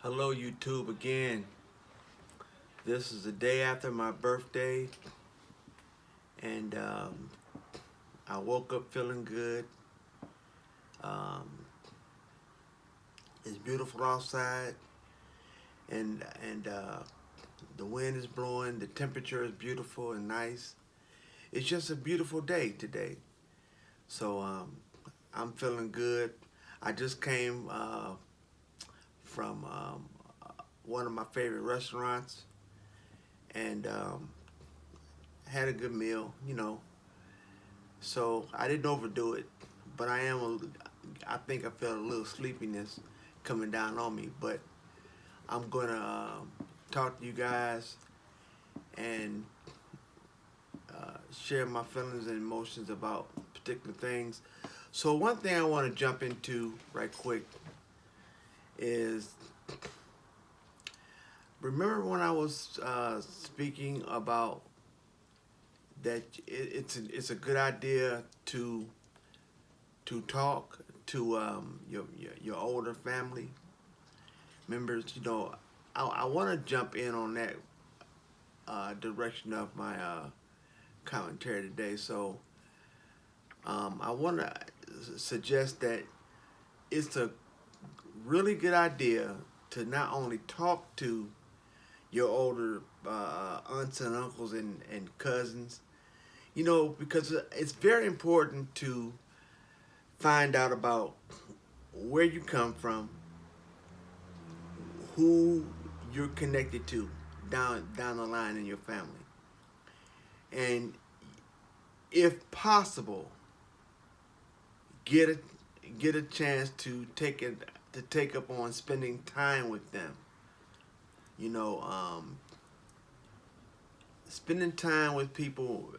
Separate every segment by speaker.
Speaker 1: Hello, YouTube again. This is the day after my birthday, and I woke up feeling good. Um, it's beautiful outside, and the wind is blowing. The temperature is beautiful and nice. It's just a beautiful day today. So I'm feeling good. I just came from one of my favorite restaurants and had a good meal. So I didn't overdo it, but I think I felt a little sleepiness coming down on me. But I'm gonna talk to you guys and share my feelings and emotions about particular things. So one thing I want to jump into right quick is remember when I was speaking about that it's a good idea to talk to your older family members. I want to jump in on that direction of my commentary today. So I want to suggest that it's a really good idea to not only talk to your older aunts and uncles and cousins, because it's very important to find out about where you come from, who you're connected to down the line in your family, and if possible, get a get a chance to take up on spending time with them. You know, spending time with people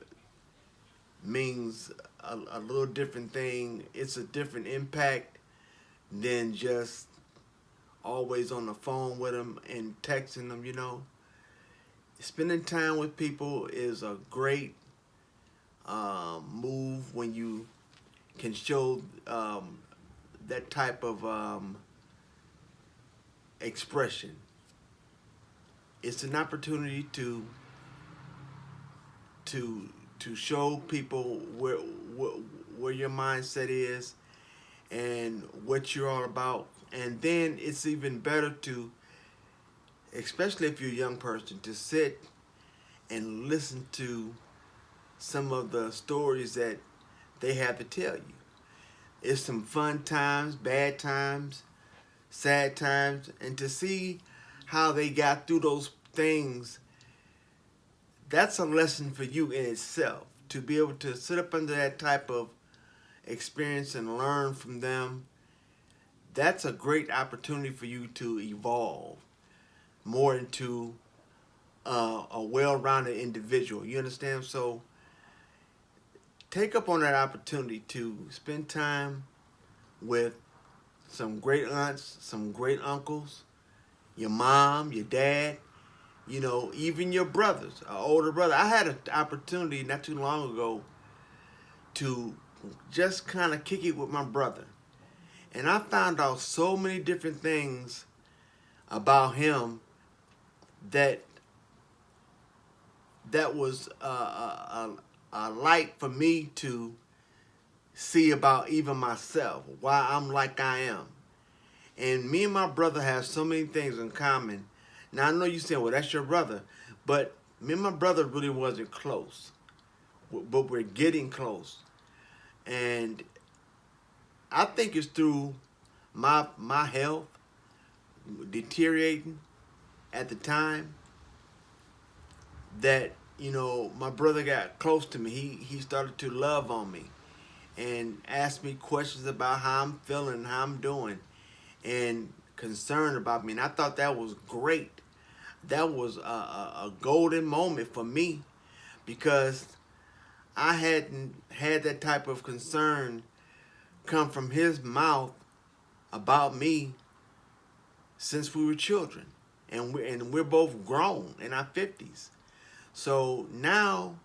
Speaker 1: means a little different thing. It's a different impact than just always on the phone with them and texting them. Spending time with people is a great move when you can show that type of expression. It's an opportunity to to show people where your mindset is and what you're all about. And then it's even better to, especially if you're a young person, to sit and listen to some of the stories that they have to tell you. It's some fun times, bad times, sad times, and to see how they got through those things. That's a lesson for you in itself, to be able to sit up under that type of experience and learn from them. That's a great opportunity for you to evolve more into a well-rounded individual. You understand? So take up on that opportunity to spend time with some great aunts, some great uncles, your mom, your dad, even your brothers, an older brother. I had an opportunity not too long ago to just kind of kick it with my brother. And I found out so many different things about him that was a light for me to see about even myself, why I'm like I am. And me and my brother have so many things in common. Now I know you say, well, that's your brother, but me and my brother really wasn't close, but we're getting close. And I think it's through my health deteriorating at the time that my brother got close to me. He started to love on me and ask me questions about how I'm feeling, how I'm doing, and concerned about me. And I thought that was great. That was a golden moment for me because I hadn't had that type of concern come from his mouth about me since we were children. And we're both grown in our 50s. So now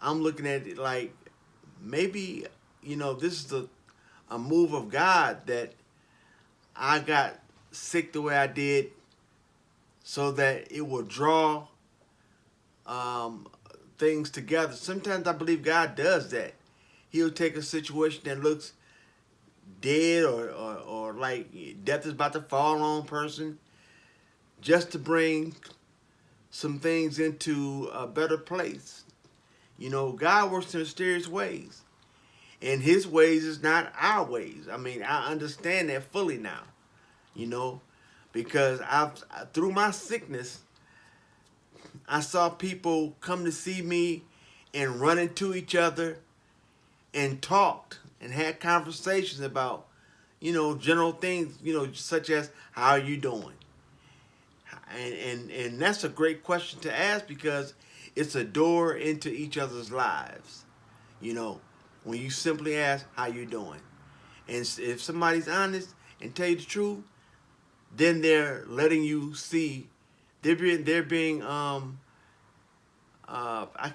Speaker 1: I'm looking at it like maybe, this is a move of God that I got sick the way I did so that it will draw um, things together. Sometimes I believe God does that. He'll take a situation that looks dead or like death is about to fall on a person just to bring some things into a better place. You know, God works in mysterious ways. And his ways is not our ways. I mean, I understand that fully now, you know, because through my sickness, I saw people come to see me and run into each other and talked and had conversations about, you know, general things, you know, such as how are you doing? And that's a great question to ask because it's a door into each other's lives. You know, when you simply ask how you doing, and if somebody's honest and tell you the truth, then they're letting you see they're being I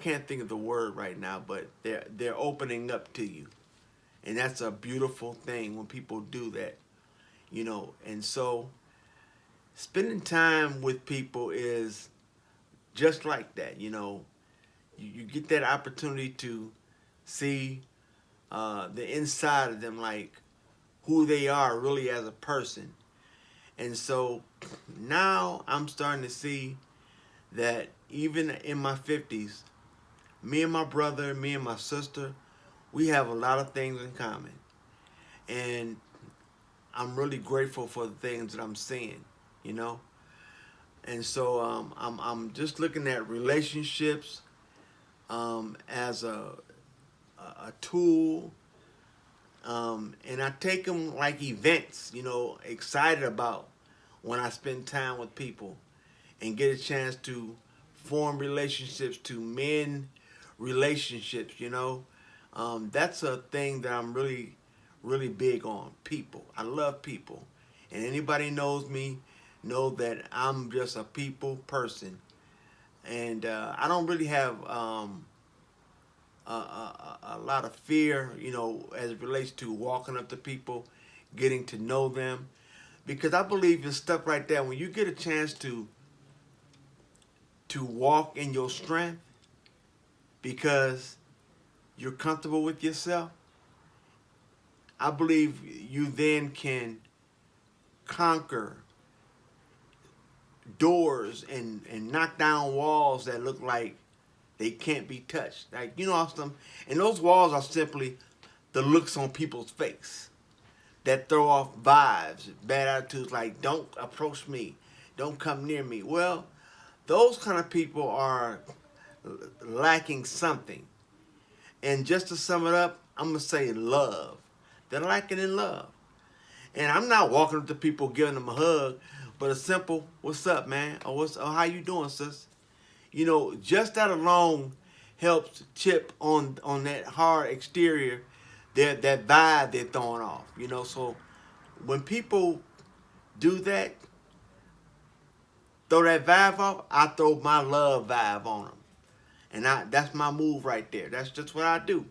Speaker 1: can't think of the word right now, but they're opening up to you, and that's a beautiful thing when people do that, you know. And so spending time with people is just like that, you know. You get that opportunity to see the inside of them, like who they are really as a person. And so now I'm starting to see that even in my 50s, me and my brother, me and my sister, we have a lot of things in common. And I'm really grateful for the things that I'm seeing, you know? And so I'm just looking at relationships as a tool. And I take them like events, you know, excited about when I spend time with people and get a chance to form relationships, to mend relationships, you know. That's a thing that I'm really, really big on. People. I love people. And anybody knows me know that I'm just a people person. And I don't really have a lot of fear, you know, as it relates to walking up to people, getting to know them. Because I believe in stuff like that. When you get a chance to walk in your strength because you're comfortable with yourself, I believe you then can conquer doors and knock down walls that look like they can't be touched. Like, you know, some, and those walls are simply the looks on people's face that throw off vibes, bad attitudes like, don't approach me, don't come near me. Well, those kind of people are lacking something. And just to sum it up, I'm going to say love. They're lacking in love. And I'm not walking up to people giving them a hug, but a simple, what's up, man? Or how you doing, sis? You know, just that alone helps chip on that hard exterior, that vibe they're throwing off. You know, so when people do that, throw that vibe off, I throw my love vibe on them. And that's my move right there. That's just what I do.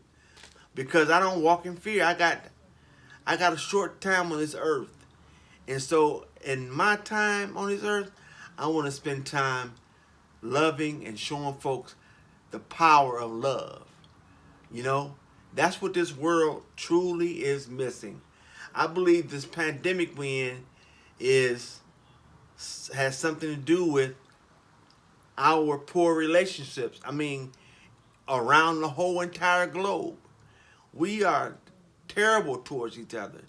Speaker 1: Because I don't walk in fear. I got a short time on this earth. And so in my time on this earth, I want to spend time loving and showing folks the power of love. You know, that's what this world truly is missing. I believe this pandemic we in is has something to do with our poor relationships. I mean, around the whole entire globe. We are terrible towards each other.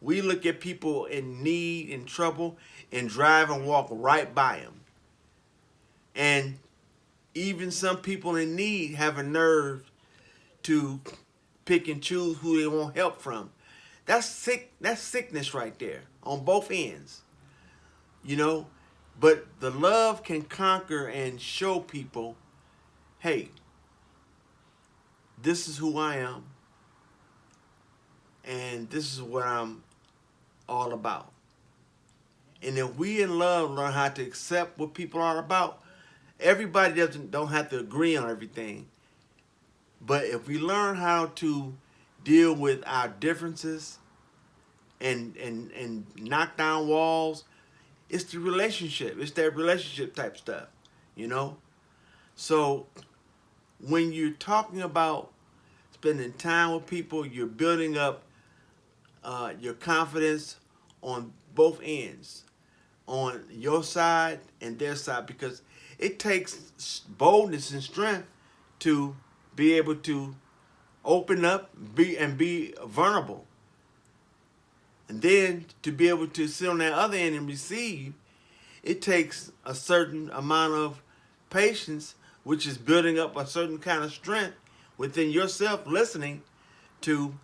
Speaker 1: We look at people in need, in trouble, and drive and walk right by them. And even some people in need have a nerve to pick and choose who they want help from. That's sick. That's sickness right there on both ends. You know, but the love can conquer and show people, hey, this is who I am, and this is what I'm all about. And if we in love learn how to accept what people are about, everybody don't have to agree on everything. But if we learn how to deal with our differences and knock down walls, It's the relationship. It's that relationship type stuff, you know? So when you're talking about spending time with people, you're building up your confidence on both ends, on your side and their side, because it takes boldness and strength to be able to open up, be vulnerable, and then to be able to sit on that other end and receive. It takes a certain amount of patience, which is building up a certain kind of strength within yourself, listening to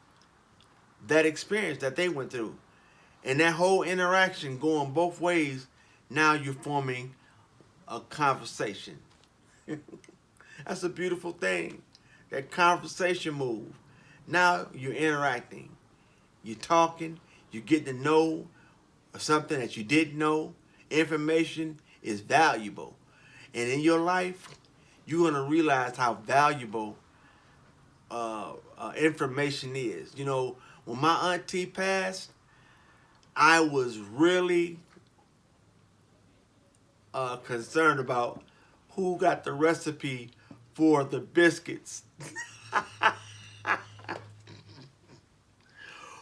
Speaker 1: that experience that they went through. And that whole interaction going both ways, now you're forming a conversation. That's a beautiful thing. That conversation move. Now you're interacting. You're talking. You're getting to know something that you didn't know. Information is valuable. And in your life, you're going to realize how valuable information is. You know, when my auntie passed, I was really concerned about who got the recipe for the biscuits.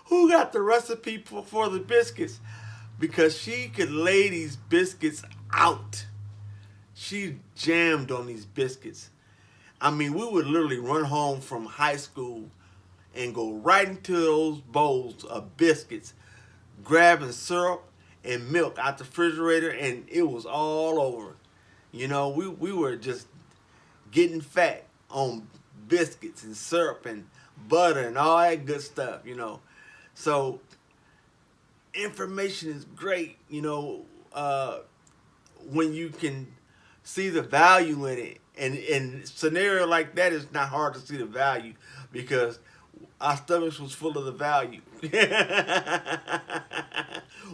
Speaker 1: Who got the recipe for the biscuits? Because she could lay these biscuits out. She jammed on these biscuits. I mean, we would literally run home from high school and go right into those bowls of biscuits, grabbing syrup and milk out the refrigerator, and it was all over. You know, we were just getting fat on biscuits and syrup and butter and all that good stuff, you know. So information is great, you know, when you can see the value in it. And in a scenario like that, it's not hard to see the value because our stomachs was full of the value.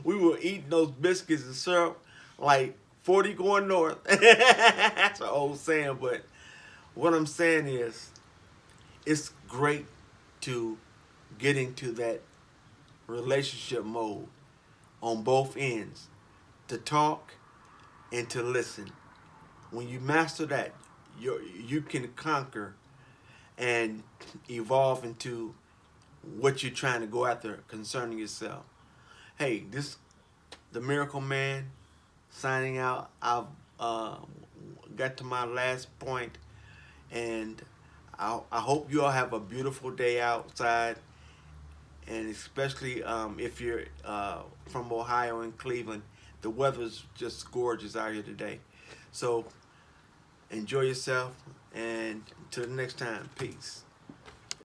Speaker 1: We were eating those biscuits and syrup like 40 going north. That's an old saying, but what I'm saying is it's great to get into that relationship mode on both ends, to talk and to listen. When you master that, you can conquer and evolve into what you're trying to go after concerning yourself. Hey, this the Miracle Man signing out. I've got to my last point, and I hope you all have a beautiful day outside, and especially if you're from Ohio and Cleveland, the weather's just gorgeous out here today. So enjoy yourself, and until the next time, peace.